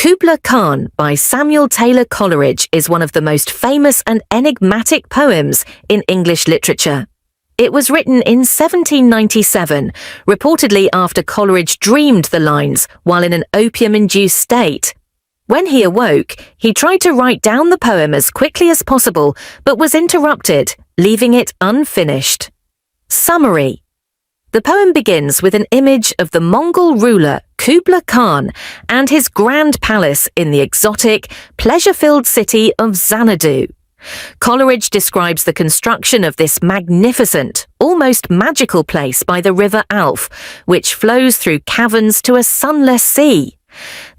Kubla Khan by Samuel Taylor Coleridge is one of the most famous and enigmatic poems in English literature. It was written in 1797, reportedly after Coleridge dreamed the lines while in an opium-induced state. When he awoke, he tried to write down the poem as quickly as possible, but was interrupted, leaving it unfinished. Summary. The poem begins with an image of the Mongol ruler Kubla Khan and his grand palace in the exotic, pleasure-filled city of Xanadu. Coleridge describes the construction of this magnificent, almost magical place by the river Alf, which flows through caverns to a sunless sea.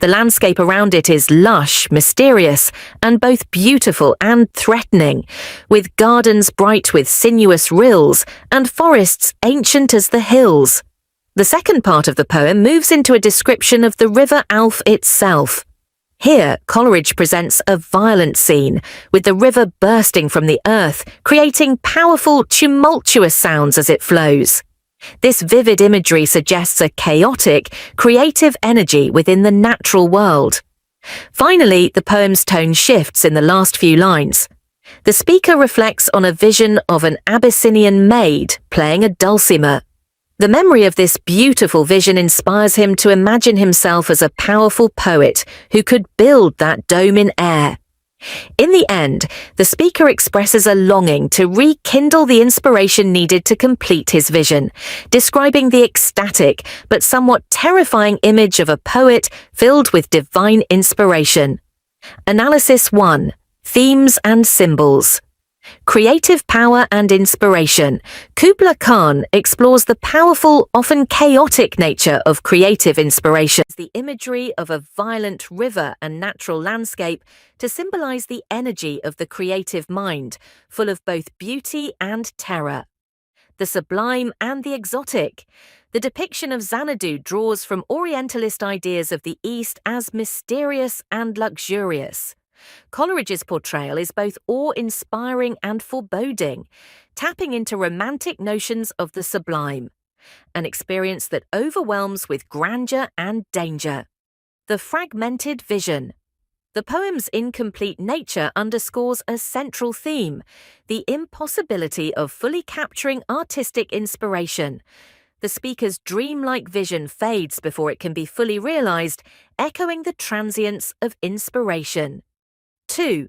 The landscape around it is lush, mysterious, and both beautiful and threatening, with gardens bright with sinuous rills and forests ancient as the hills. The second part of the poem moves into a description of the river Alf itself. Here, Coleridge presents a violent scene, with the river bursting from the earth, creating powerful, tumultuous sounds as it flows. This vivid imagery suggests a chaotic, creative energy within the natural world. Finally, the poem's tone shifts in the last few lines. The speaker reflects on a vision of an Abyssinian maid playing a dulcimer. The memory of this beautiful vision inspires him to imagine himself as a powerful poet who could build that dome in air. In the end, the speaker expresses a longing to rekindle the inspiration needed to complete his vision, describing the ecstatic but somewhat terrifying image of a poet filled with divine inspiration. Analysis 1. Themes and Symbols. Creative power and inspiration. Kubla Khan explores the powerful, often chaotic nature of creative inspiration. The imagery of a violent river and natural landscape to symbolize the energy of the creative mind, full of both beauty and terror. The sublime and the exotic. The depiction of Xanadu draws from Orientalist ideas of the East as mysterious and luxurious. Coleridge's portrayal is both awe-inspiring and foreboding, tapping into romantic notions of the sublime, an experience that overwhelms with grandeur and danger. The fragmented vision. The poem's incomplete nature underscores a central theme, the impossibility of fully capturing artistic inspiration. The speaker's dreamlike vision fades before it can be fully realized, echoing the transience of inspiration. 2.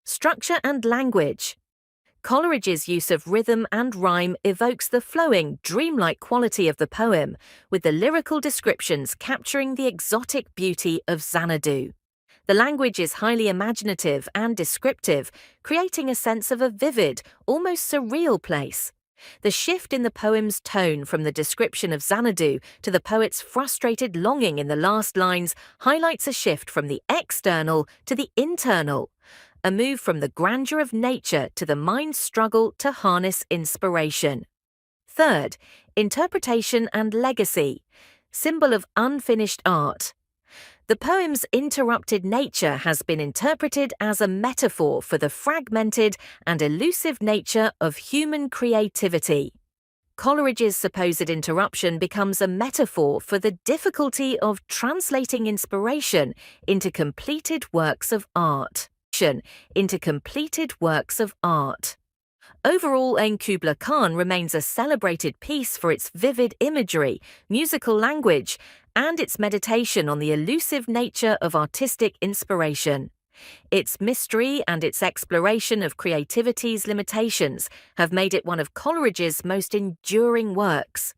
Structure and language. Coleridge's use of rhythm and rhyme evokes the flowing, dreamlike quality of the poem, with the lyrical descriptions capturing the exotic beauty of Xanadu. The language is highly imaginative and descriptive, creating a sense of a vivid, almost surreal place. The shift in the poem's tone from the description of Xanadu to the poet's frustrated longing in the last lines highlights a shift from the external to the internal, a move from the grandeur of nature to the mind's struggle to harness inspiration. Third, interpretation and legacy, symbol of unfinished art. The poem's interrupted nature has been interpreted as a metaphor for the fragmented and elusive nature of human creativity. Coleridge's supposed interruption becomes a metaphor for the difficulty of translating inspiration into completed works of art. Overall, Kubla Khan remains a celebrated piece for its vivid imagery, musical language, and its meditation on the elusive nature of artistic inspiration. Its mystery and its exploration of creativity's limitations have made it one of Coleridge's most enduring works.